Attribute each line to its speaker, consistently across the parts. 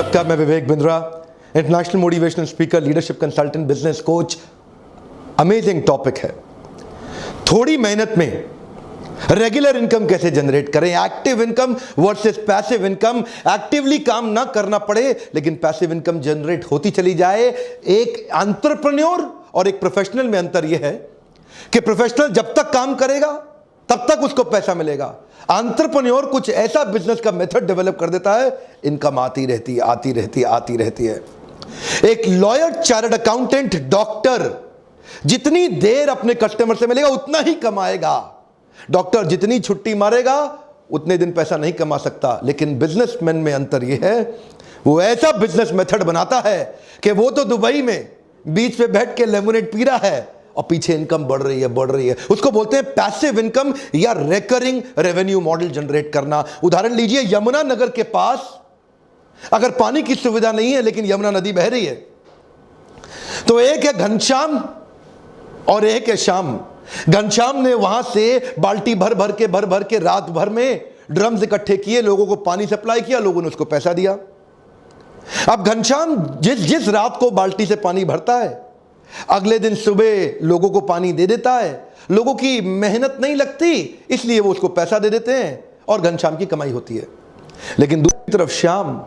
Speaker 1: नमस्कार, मैं Vivek Bindra, international motivational speaker, leadership consultant, business coach. Amazing topic है। थोड़ी मेहनत में रेगुलर इनकम कैसे जनरेट करें, active income versus passive income. Actively काम ना करना पड़े लेकिन पैसिव इनकम जनरेट होती चली जाए। एक एंटरप्रेन्योर और एक प्रोफेशनल में अंतर यह है कि प्रोफेशनल जब तक काम करेगा तब तक उसको पैसा मिलेगा। एंटरप्रेन्योर कुछ ऐसा बिजनेस का मेथड डेवलप कर देता है, इनकम आती रहती है, आती रहती है, आती रहती है। एक लॉयर, चार्टर्ड अकाउंटेंट, डॉक्टर जितनी देर अपने कस्टमर से मिलेगा उतना ही कमाएगा। डॉक्टर जितनी छुट्टी मारेगा उतने दिन पैसा नहीं कमा सकता। लेकिन बिजनेसमैन में अंतर यह है, वो ऐसा बिजनेस मेथड बनाता है कि वो तो दुबई में बीच पे बैठ के लेमोनेड पी रहा है और पीछे इनकम बढ़ रही है, बढ़ रही है। उसको बोलते हैं पैसिव इनकम या रेकरिंग रेवेन्यू मॉडल जनरेट करना। उदाहरण लीजिए, यमुना नगर के पास अगर पानी की सुविधा नहीं है लेकिन यमुना नदी बह रही है, तो एक है घनश्याम और एक है श्याम। घनश्याम ने वहां से बाल्टी भर भर के रात भर में ड्रम्स इकट्ठे किए, लोगों को पानी सप्लाई किया, लोगों ने उसको पैसा दिया। अब घनश्याम जिस रात को बाल्टी से पानी भरता है, अगले दिन सुबह लोगों को पानी दे देता है। लोगों की मेहनत नहीं लगती, इसलिए वो उसको पैसा दे देते हैं और घनश्याम की कमाई होती है। लेकिन दूसरी तरफ श्याम,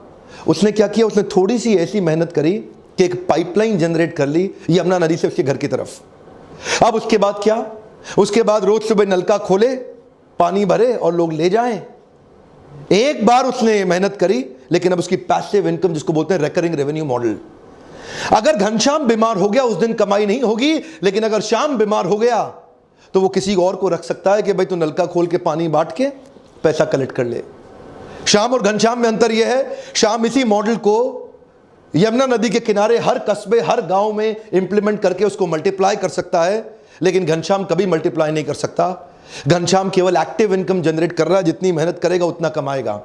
Speaker 1: उसने क्या किया, उसने थोड़ी सी ऐसी मेहनत करी कि एक पाइपलाइन जनरेट कर ली यमुना नदी से उसके घर की तरफ। अब उसके बाद क्या, उसके बाद रोज सुबह नलका खोले, पानी भरे और लोग ले जाएं। एक बार उसने मेहनत करी, लेकिन अब उसकी पैसिव इनकम, जिसको बोलते हैं रेकरिंग रेवेन्यू मॉडल। अगर घनश्याम बीमार हो गया उस दिन कमाई नहीं होगी, लेकिन अगर श्याम बीमार हो गया तो वो किसी और को रख सकता है कि भाई तू नलका खोल के पानी बांट के पैसा कलेक्ट कर ले। श्याम और घनश्याम में अंतर यह है, श्याम इसी मॉडल को यमुना नदी के किनारे हर कस्बे, हर गांव में इंप्लीमेंट करके उसको मल्टीप्लाई कर सकता है, लेकिन घनश्याम कभी मल्टीप्लाई नहीं कर सकता। घनश्याम केवल एक्टिव इनकम जनरेट कर रहा है, जितनी मेहनत करेगा उतना कमाएगा।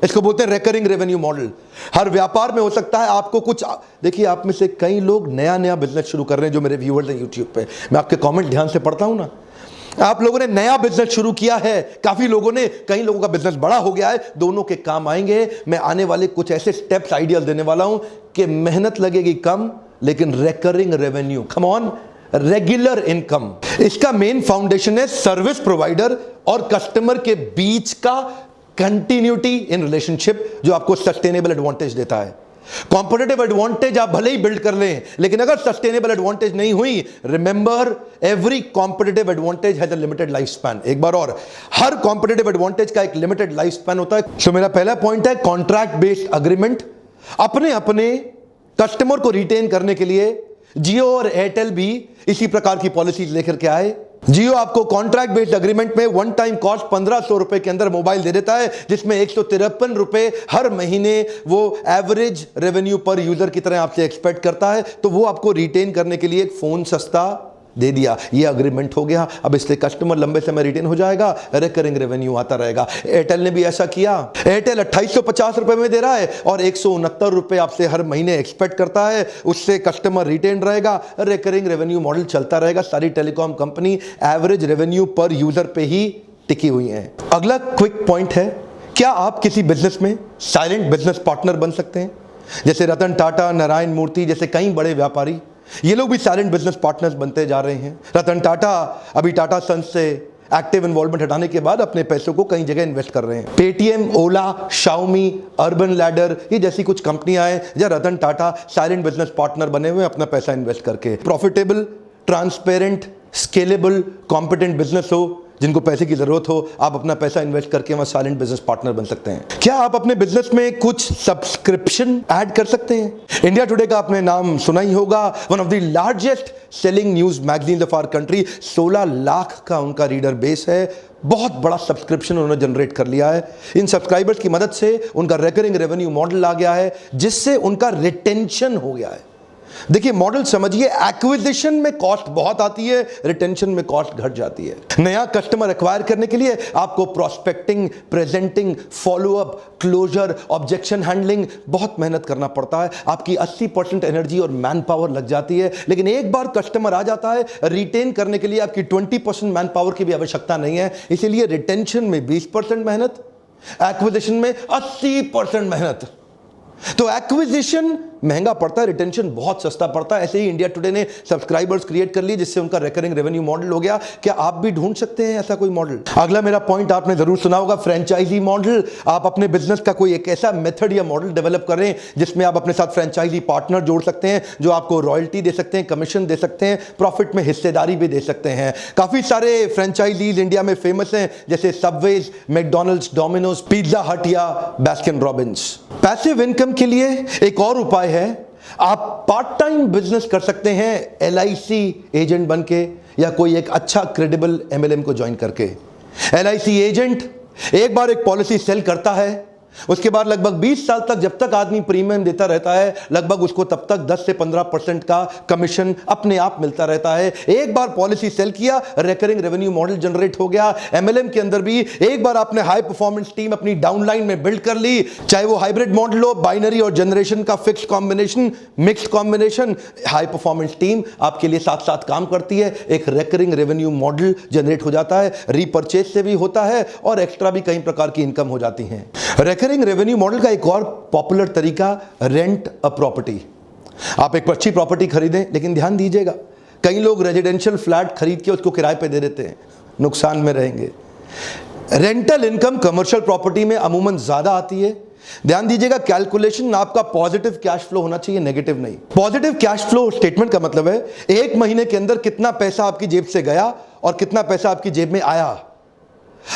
Speaker 1: इसको बोलते हैं रेकरिंग रेवेन्यू मॉडल। हर व्यापार में हो सकता है आपको कुछ, देखिए आप में से कई लोग नया बिजनेस शुरू कर रहे हैं, जो मेरे व्यूअर्स हैं यूट्यूब पे, मैं आपके कमेंट ध्यान से पढ़ता हूं ना। आप लोगों ने नया बिजनेस शुरू किया है, काफी लोगों ने, कई लोगों का बिजनेस बड़ा हो गया है, दोनों के काम आएंगे। मैं आने वाले कुछ ऐसे स्टेप्स, आइडियाज देने वाला हूं कि मेहनत लगेगी कम लेकिन recurring revenue, come on, regular income. इसका मेन फाउंडेशन है सर्विस प्रोवाइडर और कस्टमर के बीच का कंटिन्यूटी इन रिलेशनशिप, जो आपको सस्टेनेबल एडवांटेज देता है। कॉम्पिटिटिव एडवांटेज आप भले ही बिल्ड कर लें, लेकिन अगर सस्टेनेबल एडवांटेज नहीं हुई, remember every competitive advantage has a limited life span. एक बार और, हर कॉम्पिटिटिव एडवांटेज का एक लिमिटेड लाइफ स्पैन होता है। सो मेरा पहला पॉइंट है कॉन्ट्रैक्ट बेस्ड अग्रीमेंट। अपने कस्टमर को रिटेन करने के लिए जियो और एयरटेल भी इसी प्रकार की पॉलिसीज लेकर के आए। जियो आपको कॉन्ट्रैक्ट बेस्ड अग्रीमेंट में वन टाइम कॉस्ट 1500 रुपए के अंदर मोबाइल दे देता है, जिसमें 153 रुपए हर महीने वो एवरेज रेवेन्यू पर यूजर की तरह आपसे एक्सपेक्ट करता है। तो वो आपको रिटेन करने के लिए एक फोन सस्ता दे दिया, ये अग्रीमेंट हो गया। अब इससे कस्टमर लंबे समय रिटेन हो जाएगा, रिकरिंग रेवेन्यू आता रहेगा। एयरटेल ने भी ऐसा किया। एयरटेल 2850 रुपए में दे रहा है और 169 रुपए आपसे हर महीने एक्सपेक्ट करता है, उससे कस्टमर रिटेन रहेगा, रिकरिंग रेवेन्यू मॉडल चलता रहेगा। सारी टेलीकॉम कंपनी एवरेज रेवेन्यू पर यूजर पे ही टिकी हुई है। अगला क्विक पॉइंट है, क्या आप किसी बिजनेस में साइलेंट बिजनेस पार्टनर बन सकते हैं? जैसे रतन टाटा, नारायण मूर्ति जैसे कई बड़े व्यापारी, ये लोग भी साइलेंट बिजनेस पार्टनर्स बनते जा रहे हैं। रतन टाटा अभी टाटा सन्स से एक्टिव इन्वॉल्वमेंट हटाने के बाद अपने पैसों को कई जगह इन्वेस्ट कर रहे हैं। पेटीएम, ओला, शाओमी, अर्बन लैडर, ये जैसी कुछ कंपनियां हैं जहां Ratan Tata silent business partner बने हुए अपना पैसा इन्वेस्ट करके। Profitable, transparent, scalable, competent business हो, जिनको पैसे की जरूरत हो, आप अपना पैसा इन्वेस्ट करके वहां साइलेंट बिजनेस पार्टनर बन सकते हैं। क्या आप अपने बिजनेस में कुछ सब्सक्रिप्शन ऐड कर सकते हैं? इंडिया टुडे का आपने नाम सुना ही होगा, one of the largest selling news magazine of our country. 16 lakh का उनका रीडर बेस है, बहुत बड़ा सब्सक्रिप्शन उन्होंने जनरेट कर लिया है। इन सब्सक्राइबर्स की मदद से उनका रेकरिंग रेवेन्यू मॉडल आ गया है, जिससे उनका रिटेंशन हो गया है। देखिए मॉडल समझिए, एक्विजिशन में कॉस्ट बहुत आती है, रिटेंशन में कॉस्ट घट जाती है। नया कस्टमर एक्वायर करने के लिए आपको prospecting, presenting, follow up, closure, objection handling बहुत मेहनत करना पड़ता है। आपकी 80% एनर्जी और मैन पावर लग जाती है। लेकिन एक बार कस्टमर आ जाता है, रिटेन करने के लिए आपकी 20% मैन पावर की भी आवश्यकता नहीं है। इसीलिए रिटेंशन में 20% मेहनत, एक्विजिशन में 80% मेहनत। तो एक्विजिशन महंगा पड़ता है, रिटेंशन बहुत सस्ता पड़ता है। ऐसे ही इंडिया टुडे ने सब्सक्राइबर्स क्रिएट कर लिए जिससे उनका रिकरिंग रेवेन्यू मॉडल हो गया। क्या आप भी ढूंढ सकते हैं ऐसा कोई मॉडल? अगला मेरा पॉइंट आपने जरूर सुना होगा, फ्रेंचाइजी मॉडल। आप अपने बिजनेस का कोई एक ऐसा मेथड या मॉडल डेवलप करें जिसमें आप अपने साथ फ्रेंचाइजी पार्टनर जोड़ सकते हैं जो आपको रॉयल्टी दे सकते हैं, कमीशन दे सकते हैं, प्रॉफिट में हिस्सेदारी भी दे सकते हैं। काफी सारे फ्रेंचाइजीज इंडिया में फेमस हैं जैसे सबवेज, मैकडॉनल्ड्स, डोमिनोज, पिज्जा हट या बास्किन रॉबिन्स। पैसिव इनकम के लिए एक और उपाय है, आप पार्ट टाइम बिजनेस कर सकते हैं LIC एजेंट बनके या कोई एक अच्छा क्रेडिबल MLM को ज्वाइन करके। LIC एजेंट एक बार एक पॉलिसी सेल करता है, उसके बाद लगभग 20 साल तक जब तक आदमी प्रीमियम देता रहता है, लगभग उसको तब तक 10 से 15% का कमीशन अपने आप मिलता रहता है। एक बार पॉलिसी सेल किया, रिकरिंग रेवेन्यू मॉडल जनरेट हो गया। MLM के अंदर भी एक बार आपने हाई परफॉर्मेंस टीम अपनी डाउनलाइन में बिल्ड कर ली, चाहे वो हाइब्रिड मॉडल हो, बाइनरी और जनरेशन का fix combination, mix combination, high performance team आपके लिए साथ साथ काम करती है। एक रिकरिंग रेवेन्यू मॉडल जनरेट हो जाता है, रीपर्चेज से भी होता है और एक्स्ट्रा भी कई प्रकार की इनकम हो जाती है। रिकरिंग रेवेन्यू मॉडल का एक और पॉपुलर तरीका, रेंट अ प्रॉपर्टी। आप एक अच्छी प्रॉपर्टी खरीदें, लेकिन ध्यान दीजिएगा कई लोग रेजिडेंशियल फ्लैट खरीद के उसको किराए पे दे देते हैं, नुकसान में रहेंगे। रेंटल इनकम कमर्शियल प्रॉपर्टी में अमूमन ज्यादा आती है। ध्यान दीजिएगा, कैलकुलेशन आपका पॉजिटिव कैश फ्लो होना चाहिए, नेगेटिव नहीं। पॉजिटिव कैश फ्लो स्टेटमेंट का मतलब है एक महीने के अंदर कितना पैसा आपकी जेब से गया और कितना पैसा आपकी जेब में आया।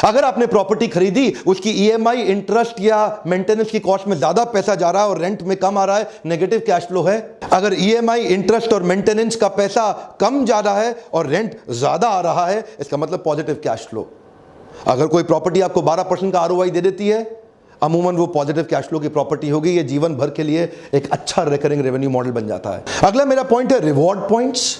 Speaker 1: अगर आपने प्रॉपर्टी खरीदी, उसकी EMI, इंटरेस्ट या मेंटेनेंस की कॉस्ट में ज्यादा पैसा जा रहा है और रेंट में कम आ रहा है, नेगेटिव कैश फ्लो है। अगर EMI, इंटरेस्ट और मेंटेनेंस का पैसा कम जा रहा है और रेंट ज्यादा आ रहा है, इसका मतलब पॉजिटिव कैश फ्लो। अगर कोई प्रॉपर्टी आपको 12% का ROI दे देती है, अमूमन वो पॉजिटिव कैश फ्लो की प्रॉपर्टी होगी। ये जीवन भर के लिए एक अच्छा रिकरिंग रेवेन्यू मॉडल बन जाता है। अगला मेरा पॉइंट है रिवॉर्ड पॉइंट्स।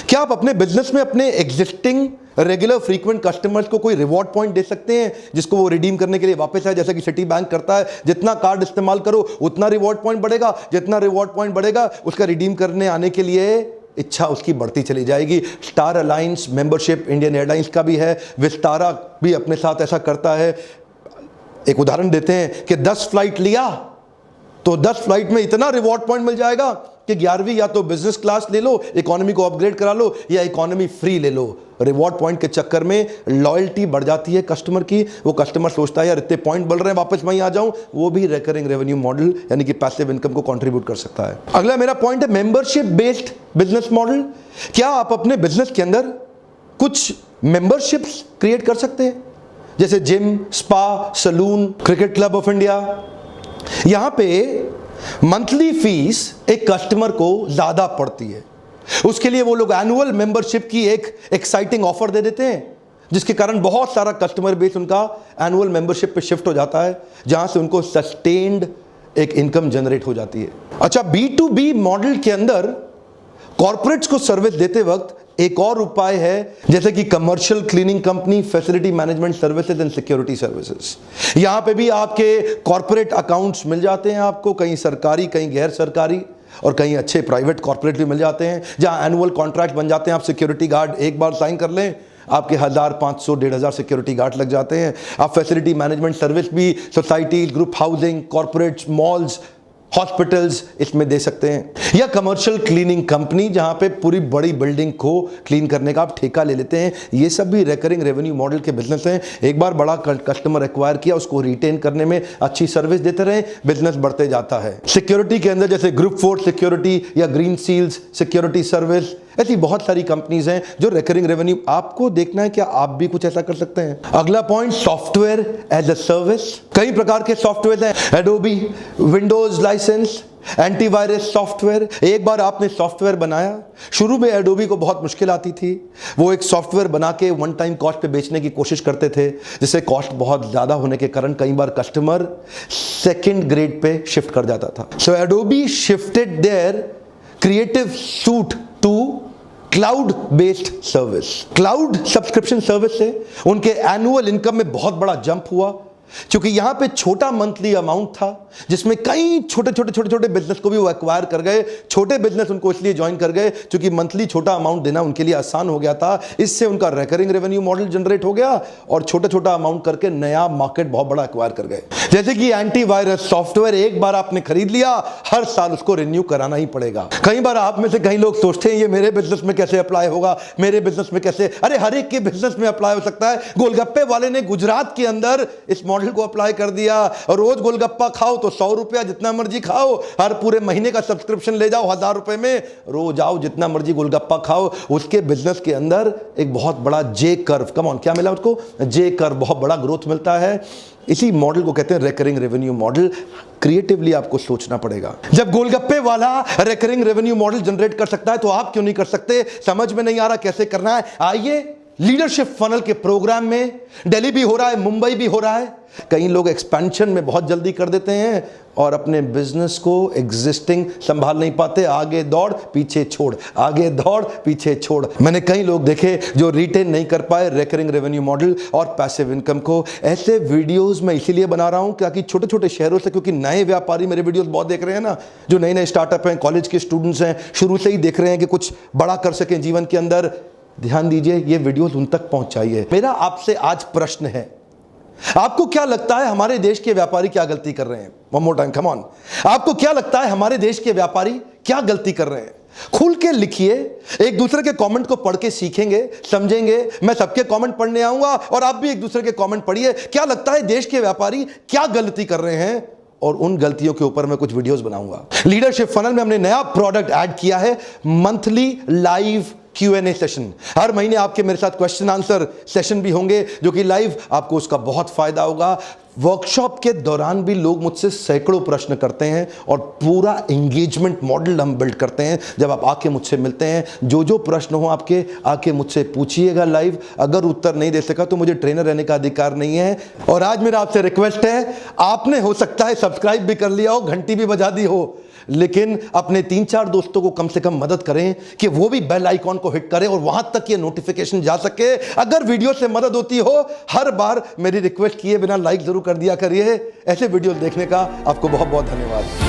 Speaker 1: क्या आप अपने बिजनेस में अपने एग्जिस्टिंग रेगुलर फ्रीक्वेंट कस्टमर्स को कोई रिवॉर्ड पॉइंट दे सकते हैं जिसको वो रिडीम करने के लिए वापस आए? जैसा कि सिटी बैंक करता है, जितना कार्ड इस्तेमाल करो उतना रिवॉर्ड पॉइंट बढ़ेगा, जितना रिवॉर्ड पॉइंट बढ़ेगा उसका रिडीम करने आने के लिए इच्छा उसकी बढ़ती चली जाएगी। Star alliance membership Indian airlines का भी है, विस्तारा भी अपने साथ ऐसा करता है। एक उदाहरण देते हैं कि 10 फ्लाइट लिया तो 10 फ्लाइट में इतना रिवॉर्ड पॉइंट मिल जाएगा कि 11वीं या तो बिजनेस क्लास ले लो, इकोनॉमी को अपग्रेड करा लो या इकोनॉमी फ्री ले लो। रिवॉर्ड पॉइंट के चक्कर में लॉयल्टी बढ़ जाती है कस्टमर की। वो कस्टमर सोचता है यार इतने पॉइंट बढ़ रहे हैं, वापस वहीं आ जाऊं। वो भी रिकरिंग रेवेन्यू मॉडल यानी कि पैसिव इनकम को कंट्रीब्यूट कर सकता है। अगला मेरा पॉइंट है मेंबरशिप बेस्ड बिजनेस मॉडल। क्या आप अपने बिजनेस के अंदर कुछ मेंबरशिप्स क्रिएट कर सकते हैं, जैसे gym, spa, salon, cricket club of India. यहां पे मंथली फीस एक कस्टमर को ज्यादा पड़ती है, उसके लिए वो लोग एनुअल मेंबरशिप की एक एक्साइटिंग ऑफर दे देते हैं, जिसके कारण बहुत सारा कस्टमर बेस उनका एनुअल मेंबरशिप पे शिफ्ट हो जाता है, जहां से उनको सस्टेन्ड एक इनकम जनरेट हो जाती है। अच्छा, B2B मॉडल के अंदर कॉर्पोरेट्स को सर्विस देते वक्त एक और उपाय है, जैसे कि commercial cleaning company, facility management services and security services. यहां पे भी आपके कॉर्पोरेट अकाउंट्स मिल जाते हैं आपको, कहीं सरकारी, कहीं गैर सरकारी और कहीं अच्छे प्राइवेट कॉर्पोरेट भी मिल जाते हैं, जहां एनुअल कॉन्ट्रैक्ट बन जाते हैं। आप सिक्योरिटी गार्ड एक बार साइन कर लें, आपके 1000, 500, 1500 सिक्योरिटी गार्ड लग जाते हैं। आप फैसिलिटी मैनेजमेंट सर्विस भी society, group housing, corporates, malls, hospitals इसमें दे सकते हैं। या कमर्शियल क्लीनिंग कंपनी, जहां पे पूरी बड़ी बिल्डिंग को क्लीन करने का आप ठेका ले लेते हैं। ये सब भी रिकरिंग रेवेन्यू मॉडल के बिजनेस हैं। एक बार बड़ा कस्टमर एक्वायर किया, उसको रिटेन करने में अच्छी सर्विस देते रहे, बिजनेस बढ़ते जाता है। सिक्योरिटी के अंदर जैसे ग्रुप फोर्स सिक्योरिटी या ग्रीन सील्स सिक्योरिटी सर्विस, ऐसी बहुत सारी कंपनीज हैं जो रिकरिंग रेवेन्यू। आपको देखना है क्या आप भी कुछ ऐसा कर सकते हैं। अगला point, software as a service. कई प्रकार के सॉफ्टवेयर हैं, Adobe, Windows license, antivirus software. एक बार आपने सॉफ्टवेयर बनाया, शुरू में एडोबी को बहुत मुश्किल आती थी, वो एक सॉफ्टवेयर बना के वन टाइम कॉस्ट पे बेचने की कोशिश करते थे, जिससे कॉस्ट बहुत ज्यादा होने के कारण कई बार कस्टमर सेकंड ग्रेड पे शिफ्ट कर जाता था। So Adobe shifted their creative suite to cloud based service. Cloud subscription service से उनके एनुअल इनकम में बहुत बड़ा जंप हुआ। क्योंकि यहां पे छोटा मंथली अमाउंट था जिसमें कई छोटे बिजनेस को भी वो एक्वायर कर गए। छोटे बिजनेस उनको इसलिए ज्वाइन कर गए क्योंकि मंथली छोटा अमाउंट देना उनके लिए आसान हो गया था। इससे उनका रिकरिंग रेवेन्यू मॉडल जनरेट हो गया और छोटा अमाउंट करके नया मार्केट बहुत बड़ा एक्वायर कर गए। जैसे कि एंटीवायरस सॉफ्टवेयर एक बार आपने खरीद लिया, हर साल उसको रिन्यू कराना ही पड़ेगा। कई बार आप में से कई लोग सोचते हैं ये मेरे बिजनेस में कैसे अप्लाई होगा, मेरे बिजनेस में कैसे, अरे हर एक के बिजनेस में अप्लाई हो सकता है। गोलगप्पे वाले ने गुजरात के अंदर इस मॉडल को अप्लाई कर दिया। रोज गोलगप्पा खाओ तो 100 रुपया, जितना मर्जी खाओ, हर पूरे महीने का सब्सक्रिप्शन ले जाओ 1000 रुपए में, रोज आओ जितना मर्जी गोलगप्पा खाओ। उसके बिजनेस के अंदर एक बहुत बड़ा जे कर्व, कम ऑन, क्या मिला उसको? जे कर्व, बहुत बड़ा ग्रोथ मिलता है। इसी मॉडल को कहते हैं रिकरिंग रेवेन्यू मॉडल। क्रिएटिवली आपको सोचना पड़ेगा। जब गोलगप्पे वाला रिकरिंग रेवेन्यू मॉडल जनरेट कर सकता है तो आप क्यों नहीं कर सकते? समझ में नहीं आ रहा कैसे करना है? आइए, लीडरशिप फनल के प्रोग्राम में दिल्ली भी हो रहा है, मुंबई भी हो रहा है। कई लोग एक्सपेंशन में बहुत जल्दी कर देते हैं और अपने बिजनेस को एग्जिस्टिंग संभाल नहीं पाते। आगे दौड़ पीछे छोड़, आगे दौड़ पीछे छोड़। मैंने कई लोग देखे जो रिटेन नहीं कर पाए रिकरिंग रेवेन्यू मॉडल और पैसिव इनकम को। ऐसे वीडियोस मैं इसीलिए बना रहा हूं ताकि छोटे शहरों से, क्योंकि नए व्यापारी मेरे वीडियोस बहुत देख रहे हैं ना, जो नए स्टार्टअप हैं, कॉलेज के स्टूडेंट्स हैं, शुरू से ही देख रहे हैं कि कुछ बड़ा कर सकें जीवन के अंदर। ध्यान दीजिए, ये वीडियोस उन तक पहुंचाइए। मेरा आपसे आज प्रश्न है, आपको क्या लगता है हमारे देश के व्यापारी क्या गलती कर रहे हैं? One more time, come on. आपको क्या लगता है हमारे देश के व्यापारी क्या गलती कर रहे हैं? खुल के लिखिए, एक दूसरे के कमेंट को पढ़ के सीखेंगे, समझेंगे। मैं सबके कमेंट पढ़ने आऊंगा और आप भी एक दूसरे के कमेंट पढ़िए। क्या लगता है देश के व्यापारी क्या गलती कर रहे हैं, और उन गलतियों के ऊपर मैं कुछ वीडियोस बनाऊंगा। लीडरशिप फनल में हमने नया प्रोडक्ट ऐड किया है, मंथली लाइव Q&A सेशन। हर महीने आपके मेरे साथ क्वेश्चन आंसर सेशन भी होंगे जो कि लाइव, आपको उसका बहुत फायदा होगा। वर्कशॉप के दौरान भी लोग मुझसे सैकड़ों प्रश्न करते हैं और पूरा एंगेजमेंट मॉडल हम बिल्ड करते हैं। जब आप आके मुझसे मिलते हैं, जो प्रश्न हो आपके, आके मुझसे पूछिएगा लाइव। अगर उत्तर नहीं दे सका तो मुझे ट्रेनर रहने का अधिकार नहीं है। और आज मेरा आपसे रिक्वेस्ट है, आपने हो सकता है सब्सक्राइब भी कर लिया हो, घंटी भी बजा दी हो, लेकिन अपने 3-4 दोस्तों को कम से कम मदद करें कि वो भी बेल आइकॉन को हिट करें और वहां तक ये नोटिफिकेशन जा सके। अगर वीडियो से मदद होती हो, हर बार मेरी रिक्वेस्ट किए बिना लाइक जरूर कर दिया करिए। ऐसे वीडियो देखने का आपको बहुत बहुत धन्यवाद।